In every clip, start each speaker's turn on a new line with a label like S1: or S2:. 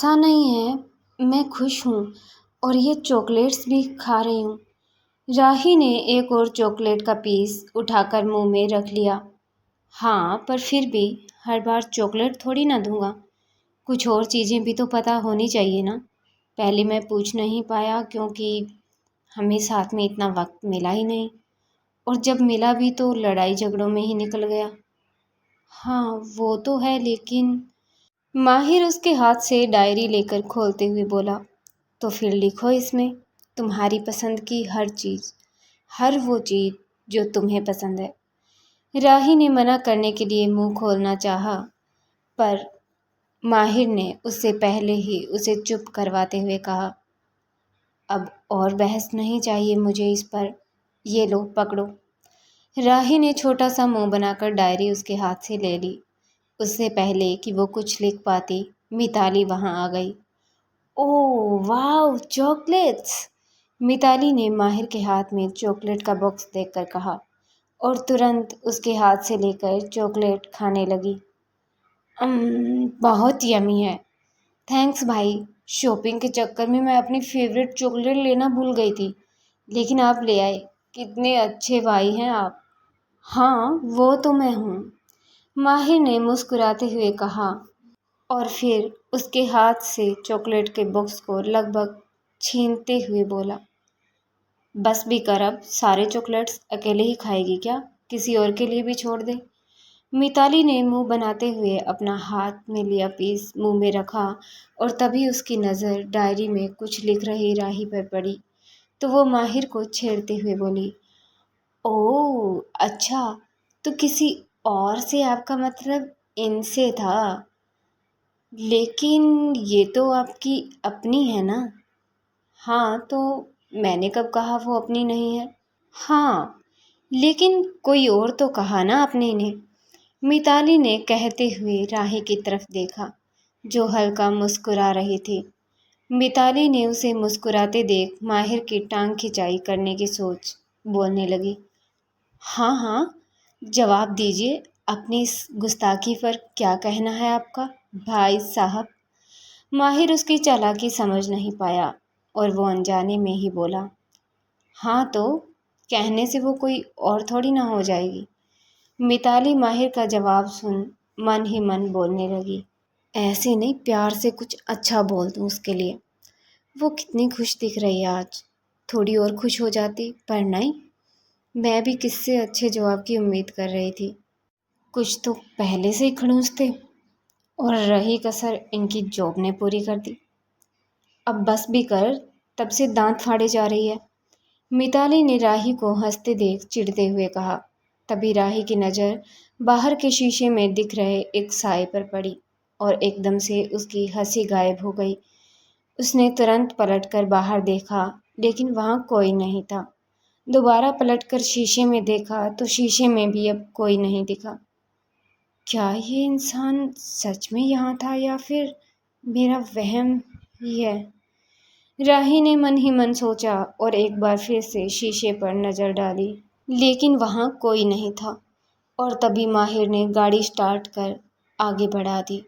S1: ऐसा नहीं है, मैं खुश हूँ और ये चॉकलेट्स भी खा रही हूँ। राही ने एक और चॉकलेट का पीस उठाकर मुंह में रख लिया। हाँ, पर फिर भी हर बार चॉकलेट थोड़ी ना दूंगा। कुछ और चीज़ें भी तो पता होनी चाहिए ना। पहले मैं पूछ नहीं पाया क्योंकि हमें साथ में इतना वक्त मिला ही नहीं, और जब मिला भी तो लड़ाई झगड़ों में ही निकल गया। हाँ, वो तो है, लेकिन माहिर उसके हाथ से डायरी लेकर खोलते हुए बोला, तो फिर लिखो इसमें तुम्हारी पसंद की हर चीज़, हर वो चीज़ जो तुम्हें पसंद है। राही ने मना करने के लिए मुंह खोलना चाहा, पर माहिर ने उससे पहले ही उसे चुप करवाते हुए कहा, अब और बहस नहीं चाहिए मुझे इस पर। ये लो पकड़ो। राही ने छोटा सा मुंह बनाकर डायरी उसके हाथ से ले ली। उससे पहले कि वो कुछ लिख पाती, मिताली वहां आ गई। ओह वाह, चॉकलेट्स! मिताली ने माहिर के हाथ में चॉकलेट का बॉक्स देखकर कहा और तुरंत उसके हाथ से लेकर चॉकलेट खाने लगी। बहुत यमी है। थैंक्स भाई। शॉपिंग के चक्कर में मैं अपनी फेवरेट चॉकलेट लेना भूल गई थी, लेकिन आप ले आए। कितने अच्छे भाई हैं आप। हाँ, वो तो मैं हूँ, माहिर ने मुस्कुराते हुए कहा और फिर उसके हाथ से चॉकलेट के बॉक्स को लगभग छीनते हुए बोला, बस भी कर, अब सारे चॉकलेट्स अकेले ही खाएगी क्या? किसी और के लिए भी छोड़ दे। मिताली ने मुंह बनाते हुए अपना हाथ में लिया पीस मुंह में रखा, और तभी उसकी नज़र डायरी में कुछ लिख रही राही पर पड़ी, तो वो माहिर को छेड़ते हुए बोली, ओह अच्छा, तो किसी और से आपका मतलब इनसे था? लेकिन ये तो आपकी अपनी है ना? हाँ, तो मैंने कब कहा वो अपनी नहीं है? हाँ, लेकिन कोई और तो कहा ना आपने ने। मिताली ने कहते हुए राही की तरफ देखा, जो हल्का मुस्कुरा रही थी। मिताली ने उसे मुस्कुराते देख माहिर की टांग खिंचाई करने की सोच बोलने लगी। हाँ हाँ, जवाब दीजिए, अपनी इस गुस्ताखी पर क्या कहना है आपका भाई साहब? माहिर उसकी चालाकी समझ नहीं पाया और वो अनजाने में ही बोला, हाँ तो कहने से वो कोई और थोड़ी ना हो जाएगी। मिताली माहिर का जवाब सुन मन ही मन बोलने लगी, ऐसे नहीं, प्यार से कुछ अच्छा बोल दूँ उसके लिए। वो कितनी खुश दिख रही है आज। थोड़ी और खुश हो जाती, पर नहीं, मैं भी किससे अच्छे जवाब की उम्मीद कर रही थी। कुछ तो पहले से ही खड़ूस थे, और रही कसर इनकी जॉब ने पूरी कर दी। अब बस भी कर, तब से दांत फाड़े जा रही है। मिताली ने राही को हंसते देख चिढ़ते हुए कहा। तभी राही की नज़र बाहर के शीशे में दिख रहे एक साए पर पड़ी, और एकदम से उसकी हंसी गायब हो गई। उसने तुरंत पलटकर बाहर देखा, लेकिन वहाँ कोई नहीं था। दोबारा पलटकर शीशे में देखा तो शीशे में भी अब कोई नहीं दिखा। क्या ये इंसान सच में यहाँ था या फिर मेरा वहम ही है? राही ने मन ही मन सोचा और एक बार फिर से शीशे पर नजर डाली, लेकिन वहां कोई नहीं था। और तभी माहिर ने गाड़ी स्टार्ट कर आगे बढ़ा दी।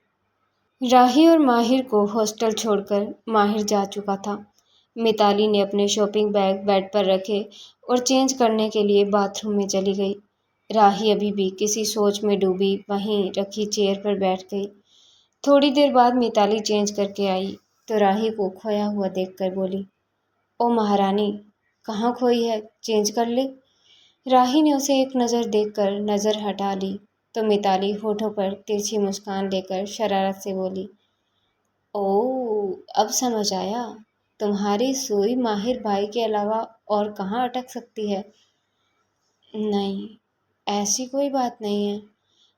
S1: राही और माहिर को हॉस्टल छोड़कर माहिर जा चुका था। मिताली ने अपने शॉपिंग बैग बेड पर रखे और चेंज करने के लिए बाथरूम में चली गई। राही अभी भी किसी सोच में डूबी वहीं रखी चेयर पर बैठ गई। थोड़ी देर बाद मिताली चेंज करके आई तो राही को खोया हुआ देखकर बोली, ओ महारानी, कहाँ खोई है? चेंज कर ले। राही ने उसे एक नज़र देखकर नज़र हटा ली तो मिताली होठों पर तिरछी मुस्कान लेकर शरारत से बोली, ओह अब समझ आया, तुम्हारी सुई माहिर भाई के अलावा और कहाँ अटक सकती है? नहीं, ऐसी कोई बात नहीं है,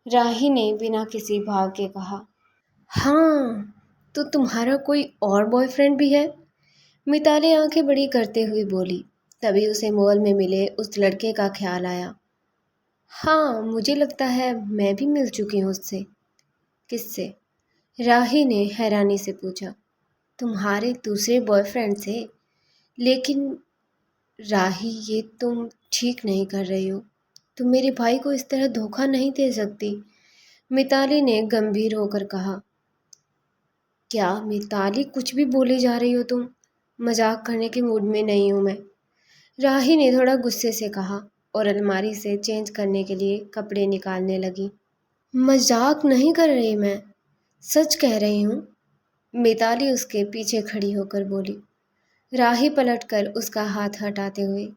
S1: राही ने बिना किसी भाव के कहा। हाँ, तो तुम्हारा कोई और बॉयफ्रेंड भी है? मिताली आंखें बड़ी करते हुए बोली। तभी उसे मॉल में मिले उस लड़के का ख्याल आया। हाँ, मुझे लगता है मैं भी मिल चुकी हूँ उससे। किससे? राही ने हैरानी से पूछा। तुम्हारे दूसरे बॉयफ्रेंड से। लेकिन राही, ये तुम ठीक नहीं कर रही हो। तुम मेरे भाई को इस तरह धोखा नहीं दे सकती, मिताली ने गंभीर होकर कहा। क्या मिताली, कुछ भी बोले जा रही हो तुम? मजाक करने के मूड में नहीं हूँ मैं। राही ने थोड़ा गुस्से से कहा और अलमारी से चेंज करने के लिए कपड़े निकालने लगी। मजाक नहीं कर रही मैं, सच कह रही हूँ। मिताली उसके पीछे खड़ी होकर बोली। राही पलटकर उसका हाथ हटाते हुए,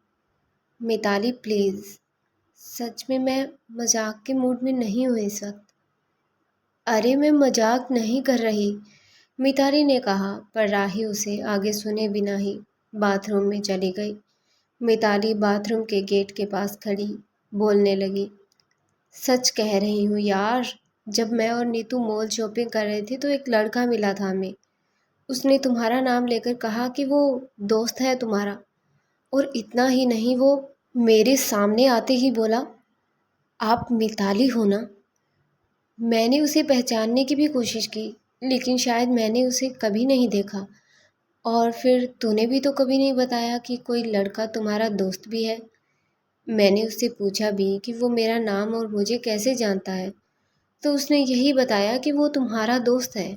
S1: मिताली प्लीज़, सच में मैं मजाक के मूड में नहीं हूँ इस वक्त। अरे मैं मजाक नहीं कर रही, मिताली ने कहा, पर राही उसे आगे सुने बिना ही बाथरूम में चली गई। मिताली बाथरूम के गेट के पास खड़ी बोलने लगी। सच कह रही हूँ यार, जब मैं और नीतू मॉल शॉपिंग कर रहे थे तो एक लड़का मिला था हमें। उसने तुम्हारा नाम लेकर कहा कि वो दोस्त है तुम्हारा, और इतना ही नहीं, वो मेरे सामने आते ही बोला, आप मिताली हो ना? मैंने उसे पहचानने की भी कोशिश की, लेकिन शायद मैंने उसे कभी नहीं देखा। और फिर तूने भी तो कभी नहीं बताया कि कोई लड़का तुम्हारा दोस्त भी है। मैंने उससे पूछा भी कि वो मेरा नाम और मुझे कैसे जानता है, तो उसने यही बताया कि वो तुम्हारा दोस्त है।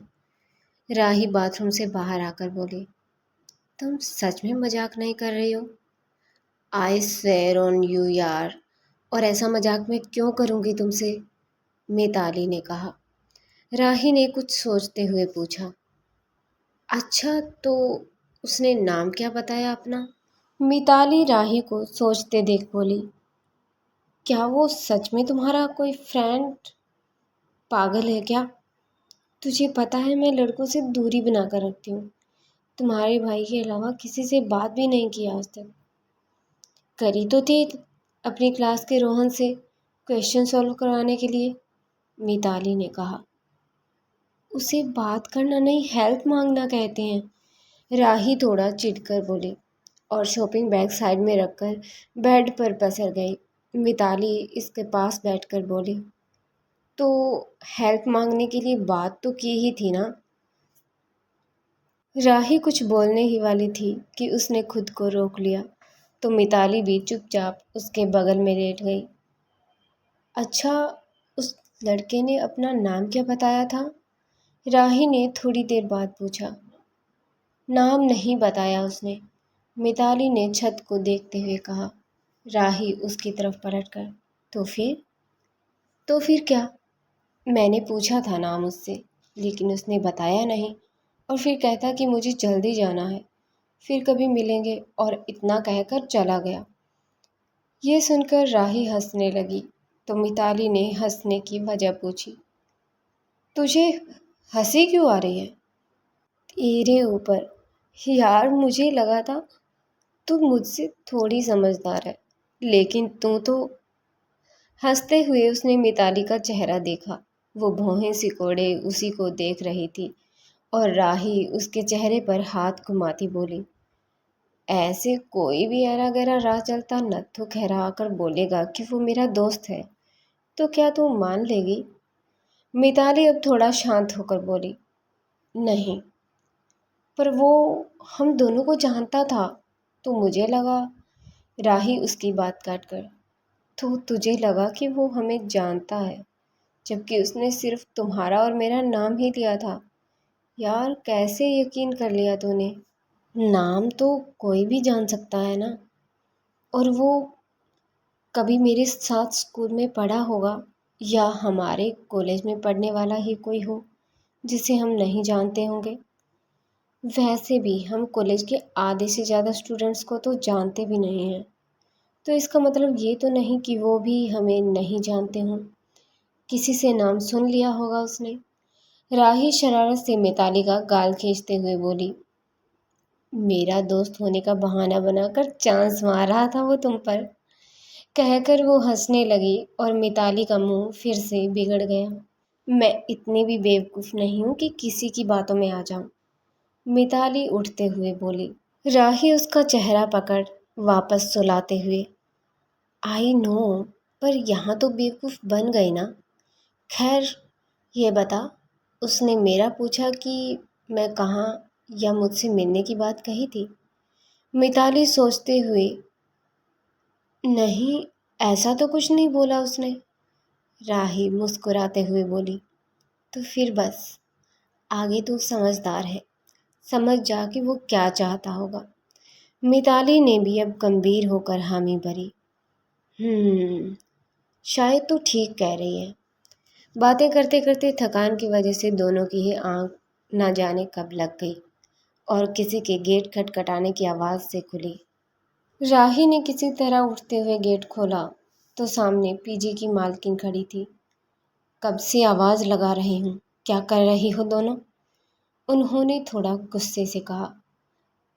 S1: राही बाथरूम से बाहर आकर बोली, तुम सच में मजाक नहीं कर रही हो? आई स्वेयर ऑन यू यार, और ऐसा मजाक मैं क्यों करूँगी तुमसे? मिताली ने कहा। राही ने कुछ सोचते हुए पूछा, अच्छा तो उसने नाम क्या बताया अपना? मिताली राही को सोचते देख बोली, क्या वो सच में तुम्हारा कोई फ्रेंड? पागल है क्या? तुझे पता है मैं लड़कों से दूरी बना कर रखती हूँ। तुम्हारे भाई के अलावा किसी से बात भी नहीं की आज तक। करी तो थी अपनी क्लास के रोहन से क्वेश्चन सॉल्व करवाने के लिए, मिताली ने कहा। उसे बात करना नहीं, हेल्प मांगना कहते हैं, राही थोड़ा चिढ़कर बोली और शॉपिंग बैग साइड में रखकर बेड पर पसर गई। मिताली इसके पास बैठकर बोली, तो हेल्प मांगने के लिए बात तो की ही थी ना? राही कुछ बोलने ही वाली थी कि उसने खुद को रोक लिया, तो मिताली भी चुपचाप उसके बगल में लेट गई। अच्छा, उस लड़के ने अपना नाम क्या बताया था? राही ने थोड़ी देर बाद पूछा। नाम नहीं बताया उसने, मिताली ने छत को देखते हुए कहा। राही उसकी तरफ पलटकर, तो फिर? तो फिर क्या? मैंने पूछा था नाम उससे, लेकिन उसने बताया नहीं, और फिर कहता कि मुझे जल्दी जाना है, फिर कभी मिलेंगे, और इतना कहकर चला गया। ये सुनकर राही हंसने लगी, तो मिताली ने हंसने की वजह पूछी। तुझे हंसी क्यों आ रही है? तेरे ऊपर। यार मुझे लगा था तू मुझसे थोड़ी समझदार है, लेकिन तू तो। हंसते हुए उसने मिताली का चेहरा देखा। वो भौहें सिकोड़े उसी को देख रही थी, और राही उसके चेहरे पर हाथ घुमाती बोली, ऐसे कोई भी ऐरा गैरा राह चलता नत्थु खहरा कर बोलेगा कि वो मेरा दोस्त है, तो क्या तू मान लेगी? मिताली अब थोड़ा शांत होकर बोली, नहीं, पर वो हम दोनों को जानता था, तो मुझे लगा। राही उसकी बात काट कर, तो तुझे लगा कि वो हमें जानता है, जबकि उसने सिर्फ तुम्हारा और मेरा नाम ही लिया था। यार कैसे यकीन कर लिया तूने? नाम तो कोई भी जान सकता है ना। और वो कभी मेरे साथ स्कूल में पढ़ा होगा, या हमारे कॉलेज में पढ़ने वाला ही कोई हो जिसे हम नहीं जानते होंगे। वैसे भी हम कॉलेज के आधे से ज़्यादा स्टूडेंट्स को तो जानते भी नहीं हैं, तो इसका मतलब ये तो नहीं कि वो भी हमें नहीं जानते हों। किसी से नाम सुन लिया होगा उसने। राही शरारत से मिताली का गाल खींचते हुए बोली, मेरा दोस्त होने का बहाना बनाकर चांस मार रहा था वो तुम पर। कहकर वो हंसने लगी, और मिताली का मुंह फिर से बिगड़ गया। मैं इतनी भी बेवकूफ़ नहीं हूँ कि किसी की बातों में आ जाऊं, मिताली उठते हुए बोली। राही उसका चेहरा पकड़ वापस सुलाते हुए, आई नो, पर यहाँ तो बेवकूफ़ बन गई ना। खैर, ये बता, उसने मेरा पूछा कि मैं कहाँ, या मुझसे मिलने की बात कही थी? मिताली सोचते हुए, नहीं, ऐसा तो कुछ नहीं बोला उसने। राही मुस्कुराते हुए बोली, तो फिर बस आगे तो समझदार है, समझ जा कि वो क्या चाहता होगा। मिताली ने भी अब गंभीर होकर हामी भरी। शायद तो ठीक कह रही है। बातें करते करते थकान की वजह से दोनों की ही आंख न जाने कब लग गई और किसी के गेट खटखटाने की आवाज़ से खुली। राही ने किसी तरह उठते हुए गेट खोला तो सामने पीजी की मालकिन खड़ी थी। कब से आवाज़ लगा रही हूँ, क्या कर रही हो दोनों? उन्होंने थोड़ा गुस्से से कहा।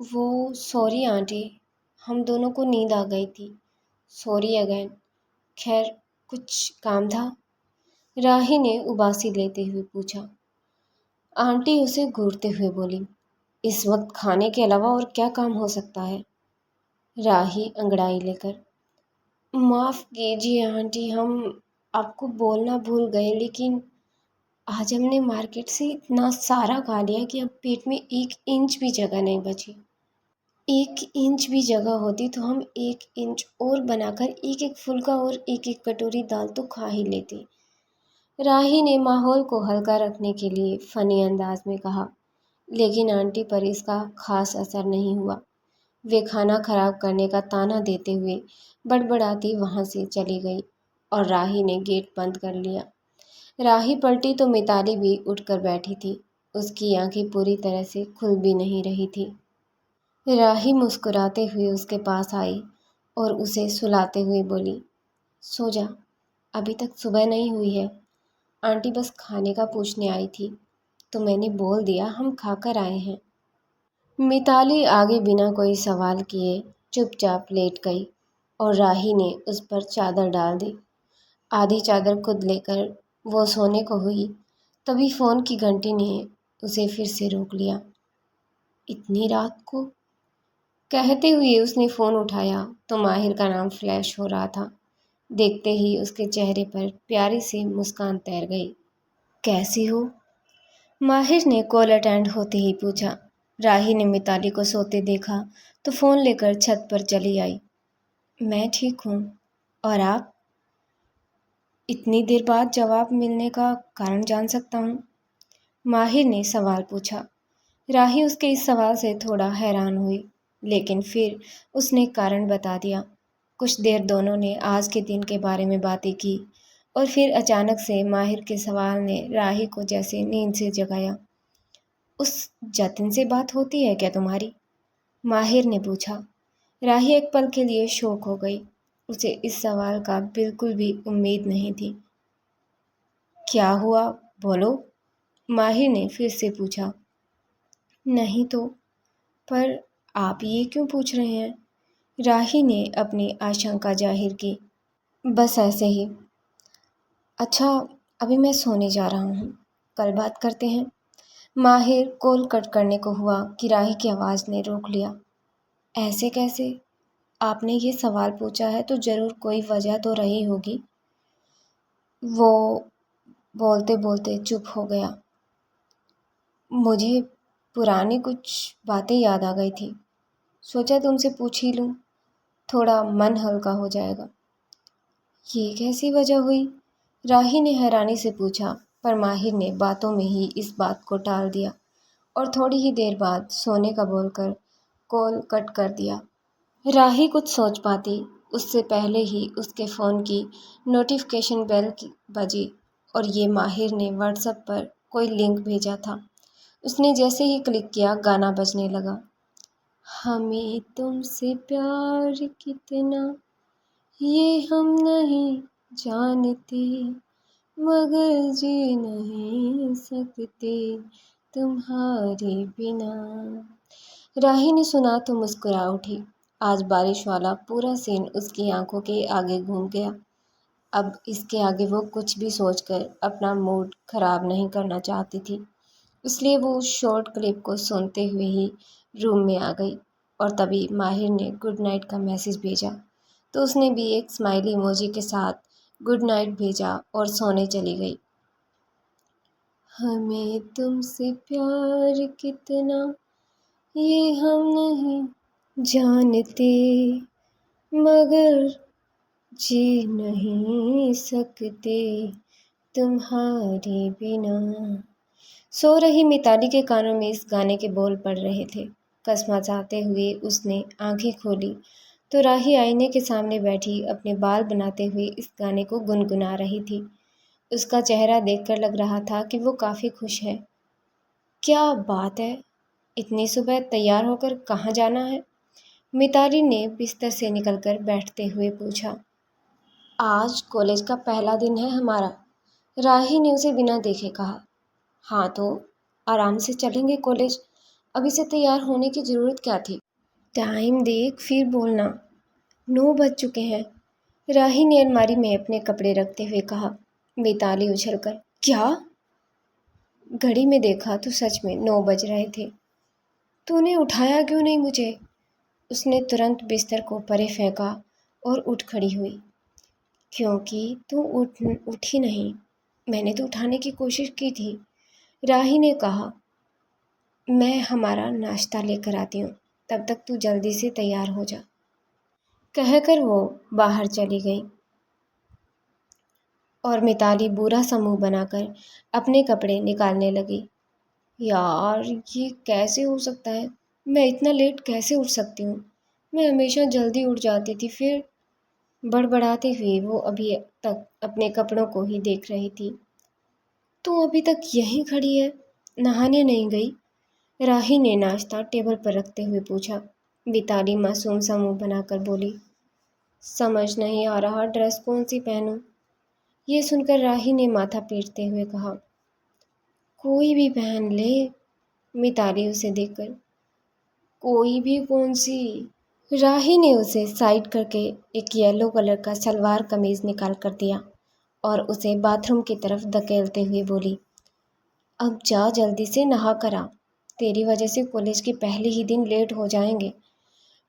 S1: वो सॉरी आंटी, हम दोनों को नींद आ गई थी। Sorry again. खैर, कुछ काम था? राही ने उबासी लेते हुए पूछा। आंटी उसे घूरते हुए बोली, इस वक्त खाने के अलावा और क्या काम हो सकता है? राही अंगड़ाई लेकर, माफ़ कीजिए आंटी, हम आपको बोलना भूल गए, लेकिन आज हमने मार्केट से इतना सारा खा लिया कि अब पेट में 1 इंच भी जगह नहीं बची। 1 इंच भी जगह होती तो हम 1 इंच और बनाकर एक एक फुल्का और एक एक कटोरी दाल तो खा ही लेते। राही ने माहौल को हल्का रखने के लिए फनी अंदाज में कहा, लेकिन आंटी पर इसका खास असर नहीं हुआ। वे खाना खराब करने का ताना देते हुए बड़बड़ाती वहां से चली गई और राही ने गेट बंद कर लिया। राही पलटी तो मिताली भी उठकर बैठी थी। उसकी आंखें पूरी तरह से खुल भी नहीं रही थी। राही मुस्कुराते हुए उसके पास आई और उसे सुलाते हुए बोली, सो जा, अभी तक सुबह नहीं हुई है। आंटी बस खाने का पूछने आई थी तो मैंने बोल दिया हम खाकर आए हैं। मिताली आगे बिना कोई सवाल किए चुपचाप लेट गई और राही ने उस पर चादर डाल दी। आधी चादर खुद लेकर वो सोने को हुई, तभी फ़ोन की घंटी ने उसे फिर से रोक लिया। इतनी रात को? कहते हुए उसने फ़ोन उठाया तो माहिर का नाम फ्लैश हो रहा था। देखते ही उसके चेहरे पर प्यारी सी मुस्कान तैर गई। कैसी हो? माहिर ने कॉल अटेंड होते ही पूछा। राही ने मिताली को सोते देखा तो फ़ोन लेकर छत पर चली आई। मैं ठीक हूँ, और आप? इतनी देर बाद जवाब मिलने का कारण जान सकता हूँ? माहिर ने सवाल पूछा। राही उसके इस सवाल से थोड़ा हैरान हुई, लेकिन फिर उसने कारण बता दिया। कुछ देर दोनों ने आज के दिन के बारे में बातें की और फिर अचानक से माहिर के सवाल ने राही को जैसे नींद से जगाया। उस जतिन से बात होती है क्या तुम्हारी? माहिर ने पूछा। राही एक पल के लिए शॉक हो गई। उसे इस सवाल का बिल्कुल भी उम्मीद नहीं थी। क्या हुआ, बोलो? माहिर ने फिर से पूछा। नहीं तो, पर आप ये क्यों पूछ रहे हैं? राही ने अपनी आशंका जाहिर की। बस ऐसे ही। अच्छा, अभी मैं सोने जा रहा हूँ, कल बात करते हैं। माहिर कॉल कट करने को हुआ कि राही की आवाज़ ने रोक लिया। ऐसे कैसे? आपने ये सवाल पूछा है तो ज़रूर कोई वजह तो रही होगी। वो बोलते बोलते चुप हो गया। मुझे पुरानी कुछ बातें याद आ गई थी, सोचा तुमसे पूछ ही लूँ, थोड़ा मन हल्का हो जाएगा। ये कैसी वजह हुई? राही ने हैरानी से पूछा, पर माहिर ने बातों में ही इस बात को टाल दिया और थोड़ी ही देर बाद सोने का बोलकर कॉल कट कर दिया। राही कुछ सोच पाती उससे पहले ही उसके फ़ोन की नोटिफिकेशन बेल की बजी और ये माहिर ने व्हाट्सएप पर कोई लिंक भेजा था। उसने जैसे ही क्लिक किया गाना बजने लगा। हमें तुमसे प्यार कितना ये हम नहीं जानते, मगर जी नहीं सकते तुम्हारे बिना। राही ने सुना तो मुस्कुरा उठी। आज बारिश वाला पूरा सीन उसकी आंखों के आगे घूम गया। अब इसके आगे वो कुछ भी सोचकर अपना मूड खराब नहीं करना चाहती थी, इसलिए वो उस शॉर्ट क्लिप को सुनते हुए ही रूम में आ गई। और तभी माहिर ने गुड नाइट का मैसेज भेजा तो उसने भी एक स्माइली इमोजी के साथ गुड नाइट भेजा और सोने चली गई। हमें तुमसे प्यार कितना ये हम नहीं जानते, मगर जी नहीं सकते तुम्हारे बिना। सो रही मिताली के कानों में इस गाने के बोल पड़ रहे थे। कसमसाते हुए उसने आंखें खोली तो राही आईने के सामने बैठी अपने बाल बनाते हुए इस गाने को गुनगुना रही थी। उसका चेहरा देखकर लग रहा था कि वो काफ़ी खुश है। क्या बात है, इतनी सुबह तैयार होकर कहाँ जाना है? मिताली ने बिस्तर से निकलकर बैठते हुए पूछा। आज कॉलेज का पहला दिन है हमारा, राही ने उसे बिना देखे कहा। हाँ तो आराम से चलेंगे कॉलेज, अभी से तैयार होने की ज़रूरत क्या थी? टाइम देख फिर बोलना, 9 बज चुके हैं। राही ने अलमारी में अपने कपड़े रखते हुए कहा। मिताली उछलकर, क्या? घड़ी में देखा तो सच में 9 बज रहे थे। तूने उठाया क्यों नहीं मुझे? उसने तुरंत बिस्तर को परे फेंका और उठ खड़ी हुई। क्योंकि तू उठी नहीं, मैंने तो उठाने की कोशिश की थी। राही ने कहा। मैं हमारा नाश्ता लेकर आती हूँ, तब तक तू जल्दी से तैयार हो जा। कहकर वो बाहर चली गई और मिताली बुरा सा मुंह बनाकर अपने कपड़े निकालने लगी। यार ये कैसे हो सकता है? मैं इतना लेट कैसे उठ सकती हूँ? मैं हमेशा जल्दी उठ जाती थी। फिर बड़बड़ाती हुई वो अभी तक अपने कपड़ों को ही देख रही थी। तू अभी तक यहीं खड़ी है, नहाने नहीं गई? राही ने नाश्ता टेबल पर रखते हुए पूछा। मिताली मासूम सा मुंह बनाकर बोली, समझ नहीं आ रहा ड्रेस कौन सी पहनूं। ये सुनकर राही ने माथा पीटते हुए कहा, कोई भी पहन ले। मिताली उसे देखकर, कोई भी कौन सी? राही ने उसे साइड करके एक येलो कलर का सलवार कमीज निकाल कर दिया और उसे बाथरूम की तरफ धकेलते हुए बोली, अब जा जल्दी से नहा कर आ, तेरी वजह से कॉलेज के पहले ही दिन लेट हो जाएंगे।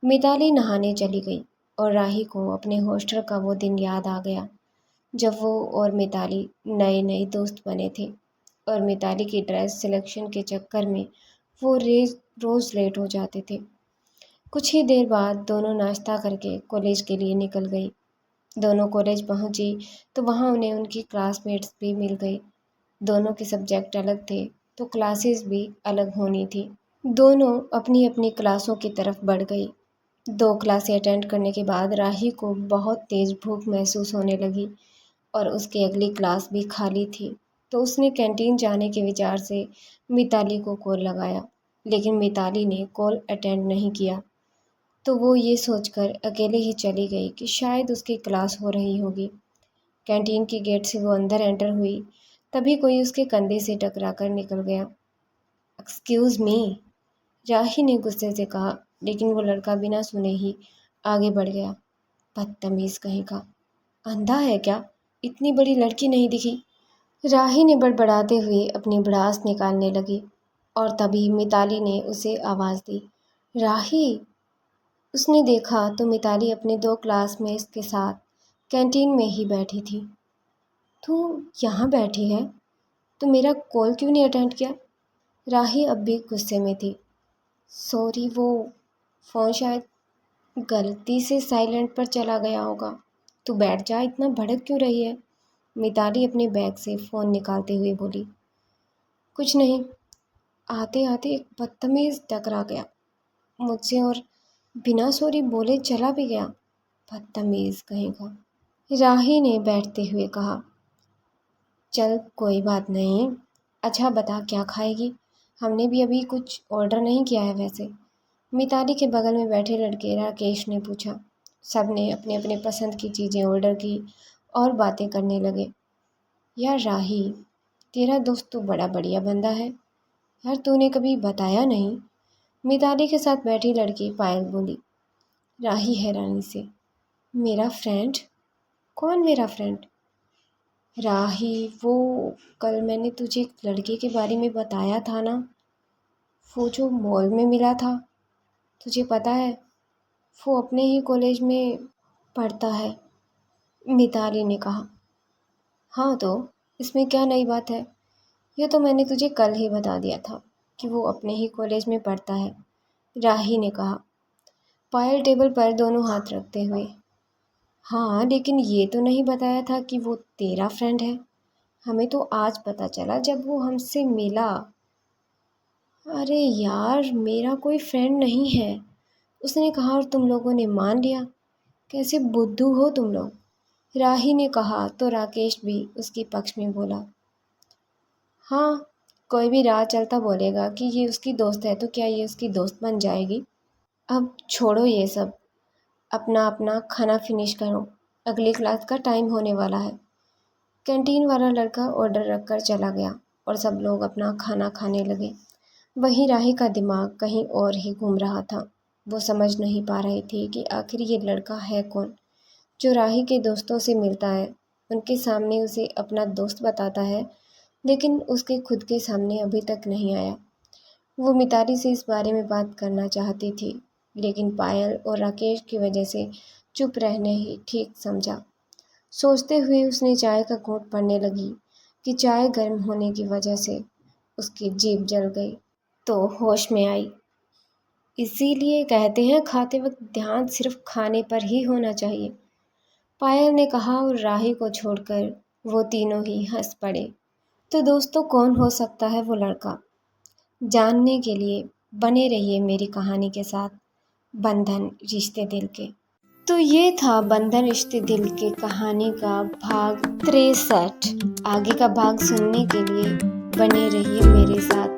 S1: मिताली नहाने चली गई और राही को अपने हॉस्टल का वो दिन याद आ गया जब वो और मिताली नए नए दोस्त बने थे और मिताली की ड्रेस सिलेक्शन के चक्कर में वो रोज़ लेट हो जाते थे। कुछ ही देर बाद दोनों नाश्ता करके कॉलेज के लिए निकल गई। दोनों कॉलेज पहुंची तो वहां उन्हें उनकी क्लासमेट्स भी मिल गई। दोनों के सब्जेक्ट अलग थे तो क्लासेस भी अलग होनी थी। दोनों अपनी अपनी क्लासों की तरफ बढ़ गई। 2 क्लासें अटेंड करने के बाद राही को बहुत तेज़ भूख महसूस होने लगी और उसकी अगली क्लास भी खाली थी। तो उसने कैंटीन जाने के विचार से मिताली को कॉल लगाया, लेकिन मिताली ने कॉल अटेंड नहीं किया। तो वो ये सोचकर अकेले ही चली गई कि शायद उसकी क्लास हो रही होगी। कैंटीन के गेट से वो अंदर एंटर हुई, तभी कोई उसके कंधे से टकरा कर निकल गया। एक्सक्यूज़ मी, राही ने गुस्से से कहा, लेकिन वो लड़का बिना सुने ही आगे बढ़ गया। बदतमीज़ कहीं का, अंधा है क्या? इतनी बड़ी लड़की नहीं दिखी? राही ने बड़बड़ाते हुए अपनी भड़ास निकालने लगी और तभी मिताली ने उसे आवाज़ दी। राही! उसने देखा तो मिताली अपने 2 क्लासमेट्स के साथ कैंटीन में ही बैठी थी। तू यहाँ बैठी है? तो मेरा कॉल क्यों नहीं अटेंड किया? राही अब भी गुस्से में थी। सॉरी, वो फ़ोन शायद गलती से साइलेंट पर चला गया होगा। तू बैठ जा, इतना भड़क क्यों रही है? मिताली अपने बैग से फ़ोन निकालते हुए बोली। कुछ नहीं, आते आते एक बदतमीज़ टकरा गया मुझसे और बिना सॉरी बोले चला भी गया। बदतमीज़ कहीं का, राही ने बैठते हुए कहा। चल कोई बात नहीं। अच्छा बता क्या खाएगी? हमने भी अभी कुछ ऑर्डर नहीं किया है वैसे। मिताली के बगल में बैठे लड़के राकेश ने पूछा। सब ने अपने अपने पसंद की चीज़ें ऑर्डर की और बातें करने लगे। यार राही, तेरा दोस्त तो बड़ा बढ़िया बंदा है। यार तूने कभी बताया नहीं। मिताली के साथ बैठी लड़की पायल बोली। राही हैरानी से, मेरा फ्रेंड? कौन मेरा फ्रेंड? राही, वो कल मैंने तुझे एक लड़के के बारे में बताया था ना, वो जो मॉल में मिला था। तुझे पता है वो अपने ही कॉलेज में पढ़ता है। मिताली ने कहा। हाँ तो इसमें क्या नई बात है? ये तो मैंने तुझे कल ही बता दिया था कि वो अपने ही कॉलेज में पढ़ता है, राही ने कहा, पायल टेबल पर दोनों हाथ रखते हुए। हाँ लेकिन ये तो नहीं बताया था कि वो तेरा फ्रेंड है। हमें तो आज पता चला जब वो हमसे मिला। अरे यार, मेरा कोई फ्रेंड नहीं है, उसने कहा और तुम लोगों ने मान लिया। कैसे बुद्धू हो तुम लोग। राही ने कहा तो राकेश भी उसके पक्ष में बोला। हाँ, कोई भी राह चलता बोलेगा कि ये उसकी दोस्त है तो क्या ये उसकी दोस्त बन जाएगी। अब छोड़ो ये सब, अपना अपना खाना फिनिश करो, अगली क्लास का टाइम होने वाला है। कैंटीन वाला लड़का ऑर्डर रखकर चला गया और सब लोग अपना खाना खाने लगे। वहीं राही का दिमाग कहीं और ही घूम रहा था। वो समझ नहीं पा रही थी कि आखिर ये लड़का है कौन, जो राही के दोस्तों से मिलता है, उनके सामने उसे अपना दोस्त बताता है, लेकिन उसके खुद के सामने अभी तक नहीं आया। वो मिताली से इस बारे में बात करना चाहती थी, लेकिन पायल और राकेश की वजह से चुप रहने ही ठीक समझा। सोचते हुए उसने चाय का घूंट पड़ने लगी कि चाय गर्म होने की वजह से उसकी जीभ जल गई, तो होश में आई। इसीलिए कहते हैं खाते वक्त ध्यान सिर्फ खाने पर ही होना चाहिए, पायल ने कहा और राही को छोड़कर वो तीनों ही हंस पड़े। तो दोस्तों, कौन हो सकता है वो लड़का? जानने के लिए बने रहिए मेरी कहानी के साथ, बंधन रिश्ते दिल के। तो ये था बंधन रिश्ते दिल के कहानी का भाग 63। आगे का भाग सुनने के लिए बने रहिए मेरे साथ।